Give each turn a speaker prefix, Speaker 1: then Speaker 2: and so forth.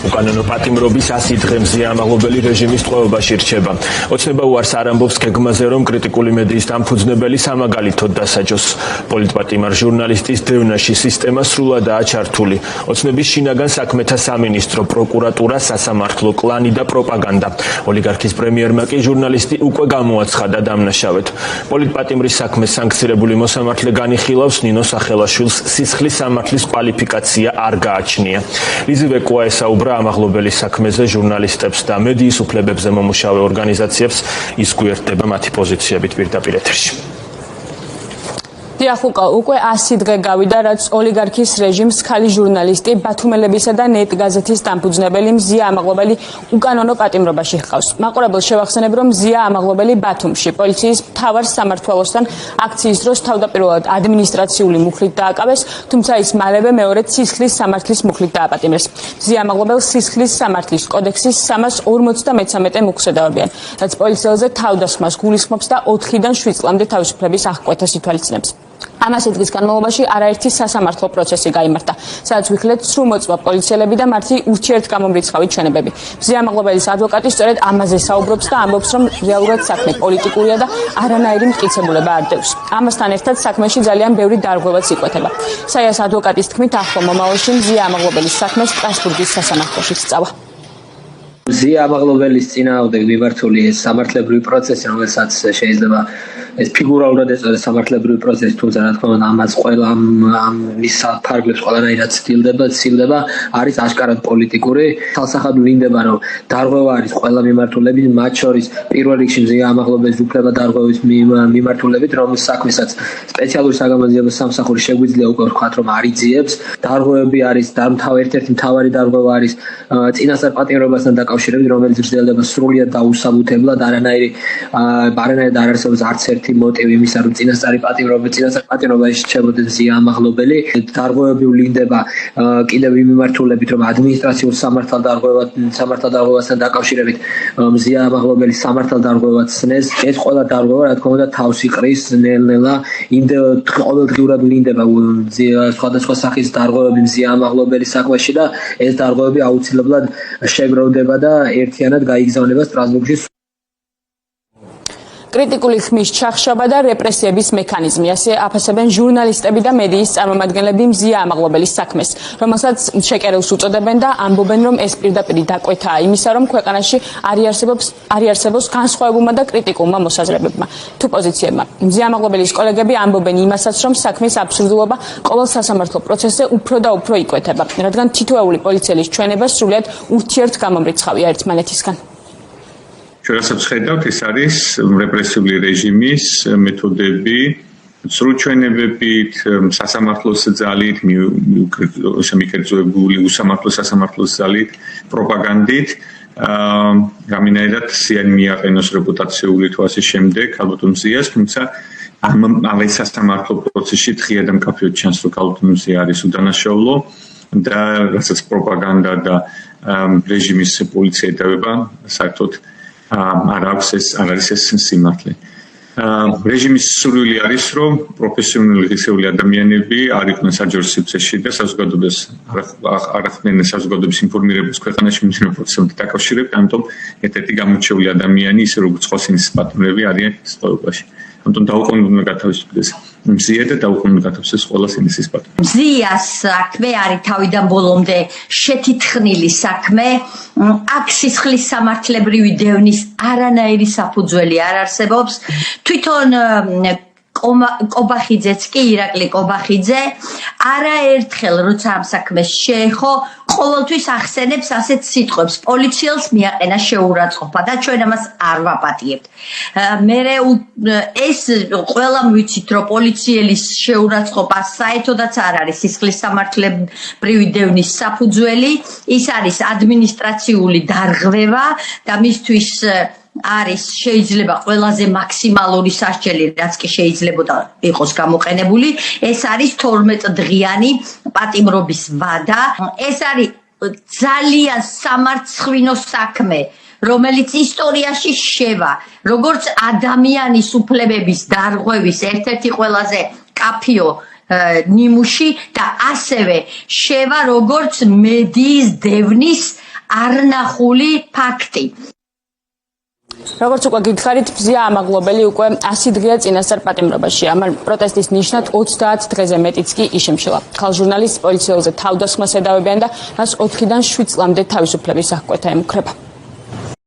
Speaker 1: უკანონო პატიმრობის 100 დღე მზიამაღლობელი რეჟიმის ტყვეობაში რჩება. ოცნება უარს არ ამბობს გეგმაზე, რომ კრიტიკული მედიის დამფუძნებელი სამაგალითოდ დასაჯოს. პოლიტპატიმარ ჟურნალისტის დევნაში სისტემა სრულადაა ჩართული. ოცნების შინაგან საქმეთა სამინისტრო, პროკურატურა, სასამართლო, კლანი და პროპაგანდა. ოლიგარქის პრემიერმა კი ჟურნალისტი უკვე გამოაცხადა დამნაშავედ. პოლიტპატიმრის საქმეს სანქცირებული მოსამართლე განიხილავს ნინო სახელაშვილს სისხლის სამართლის კვალიფიკაცია არ გააჩნია. ლიზივე კუა ესაუბრა ამაღლობელის საქმეზე ჟურნალისტებს და მედიის უფლებებზე მომუშავე ორგანიზაციებს, ის გვერდება მათი პოზიციებით პირდაპირ ეთერში.
Speaker 2: დიახუკა, უკვე 100 დღე გავიდა, რაც ოლიგარქის რეჟიმს ქალი ჟურნალისტი ბათუმელებისა და ნეტ გაზეთის დამფუძნებელი მზია ამაღლობელი უკანონო პატიმრობაში ჰყავს. მაყურებელს შევახსენებ, რომ მზია ამაღლობელი ბათუმში პოლიციის მთავარ სამმართველოსთან აქციის დროს თავდაპირველად ადმინისტრაციული მუხლით დააკავეს, თუმცა ის მალევე მეორედ სისხლის სამართლის მუხლით დააპატიმრეს. მზია ამაღლობელს სისხლის სამართლის კოდექსის 353 მუხლზე დაურბიან, რაც პოლიციელზე თავდასხმას გულისხმობს და 4-დან 7 წლამდე თავისუფლების აღკვეთას ითვალისწინებს. ამას დღის განმავლობაში არაერთი სასამართლო პროცესი გაიმართა, სადაც ვიხილეთ სრულმოწმო პოლიციელები და მათი ურთიერთგამომრიცხავი ჩვენებები. მზია ამაღლობელის ადვოკატი სწორედ ამაზე საუბრობს და ამბობს, რომ რეალურად საქმე პოლიტიკურია და არანაირი მტკიცებულება არ დევს. ამასთან ერთად საქმეში ძალიან ბევრი დარღვევაც იკვეთება. საიას ადვოკატის თქმით, ახლო მომავალში მზია ამაღლობელის საქმე სტრასბურგის სასამართლოში სწავა.
Speaker 3: მზია ამაღლობელის წინააღმდეგ მიმართული ეს სამართლებრივი პროცესი, რომელსაც შეიძლება ეს ფიგურალურად ეწოდეს სამართლებრივი პროცესი, თუმცა რა თქმა უნდა ამას ყველა მის ფარგლებს ყველანაირად ცდილდება, არის აშკარად პოლიტიკური. თალსახად ვლინდება, რომ დარღვევა არის ყველა მიმართულებით, მათ შორის პირველ რიგში მზია ამაღლობელის უფლება დარღვევის მიმართულებით, რომლის საქმესაც სპეციალური საგამოძიებო სამსახური შეგვიძლია უკვე ვთქვათ, რომ არ იძიებს. დარღვევები არის ერთ-ერთი მთავარი დარღვევა არის წინასწარ პატიმრობასთან დაკავშირებით, რომელიც გრძელდება სრულიად დაუსაბუთებლად, არანაირად არ არსებობს არც ერთი მოტივი იმისა, რომ წინასწარ პატიმრობაში რჩებოდეს მზია ამაღლობელი. დარღვევები ვლინდება კიდევ იმ მიმართულებით, რომ ადმინისტრაციულ სამართალდარღვევასთან დაკავშირებით მზია ამაღლობელი სამართალდარღვევას ცნეს. ეს ყველა დარღვევა, რა თქმა უნდა, თავს იყრის ნელ-ნელა. ყოველდღიურად ვლინდება სხვადასხვა სახის დარღვევები მზია ამაღლობელის საქმეში და ეს დარღვევები აუცილებლად შეგროვდება და ერთიანად გაიგზავნება სტრასბურგში.
Speaker 2: კრიტიკული ხმის ჩახშობა და რეპრესიების მექანიზმი, ასე აფასებენ ჟურნალისტები და მედიის წარმომადგენლები მზია ამაღლობელის საქმეს, რომელსაც შეკერილს უწოდებენ და ამბობენ, რომ ეს პირდაპირ დაკვეთაა იმისა, რომ ქვეყანაში არ იარსებობს განსხვავებულმა და კრიტიკულმა მოსაზრებებმა თუ პოზიციებმა. მზია ამაღლობელის კოლეგები ამბობენ იმასაც, რომ საქმის აბსურდულობა ყოველ სასამართლო პროცესზე უფრო და უფრო იკვეთება, რადგან თითოეული პოლიციელის ჩვენება სრულიად ურთიერთგამომრიცხავია ერთმანეთისგან.
Speaker 4: ჩვენასაც ხედავთ, ეს არის რეპრესიული რეჟიმის მეთოდები, სრულჩვენებებით, სასამართლოს ძალით, შემიკერძოებული უსამართლო სასამართლოს ძალით, პროპაგანდით, რამინაირად სიანი მიაყენოს რეპუტაციული თუ ასე შემდეგ, ალბათ მზიას, თუმცა ამავე სასამართლო პროცესში ღია და მკაფიოდ ჩანს, რომ ალბათ მზია არის უდანაშაულო და რასაც პროპაგანდა და რეჟიმის პოლიცია ედავება, საერთოდ არ არის ეს სიმართლე. რეჟიმის სურვილი არის, რომ პროფესიონალი ღირსეული ადამიანები არ იყვნენ საჯარო სივრცეში და საზოგადოებას არ ახდენენ საზოგადოების ინფორმირებას ქვეყანაში მიმდინარე პროცესებთან დაკავშირებით, ამიტომ ერთ-ერთი გამორჩეული ადამიანი, ისე როგორც ხოსინის პატიმრები არიან სწორობაში. ამიტომ დაუყოვნებლივ უნდა გათავისუფლდეს მზია და დაუყოვნებლივ გათავისუფლდეს ყველა სინისის პატიმრები.
Speaker 5: მზიას საქმე არის თავიდან ბოლომდე შეთითხნილი საქმე. აქ სისხლის სამართლებრივი დევნის არანაირი საფუძველი არ არსებობს. თვითონ კობახიძეც კი, ირაკლი კობახიძე, არაერთხელ როცა ამ საქმეს შეეხო, ყოველთვის ახსენებს ასეთ სიტყვებს: პოლიციელს მიაყენა შეურაცხყოფა და ჩვენ ამას არ ვაპატიებთ. ეს ყველამ ვიცით, რომ პოლიციელის შეურაცხყოფა საერთოდაც არ არის სისხლის სამართლებრივი დევნის საფუძველი, ის არის ადმინისტრაციული დარღვევა და მისთვის არის შეიძლება ყველაზე მაქსიმალური სასჯელი, რაც კი შეიძლებოდა იყოს გამოყენებული, ეს არის 12 დღიანი პატიმრობის ვადა. ეს არის ძალიან სამარცხვინო საქმე, რომელიც ისტორიაში შევა, როგორც ადამიანის უფლებების დარღვევის ერთ-ერთი ყველაზე კაფიო ნიმუში და ასევე შევა როგორც მედიის დევნის არნახული ფაქტი.
Speaker 2: როგორც უკვე გითხარით, მზია ამაღლობელი უკვე 100 დღეა წინასწარ პატიმრობაში. ამ პროტესტის ნიშნად 30 დღეზე მეტიც კი იშემშილა. ხალხჟურნალისტს პოლიციელზე თავდასხმას ედავებიან და მას 4-დან 7 წლამდე თავისუფლების აღკვეთა ემუქრება.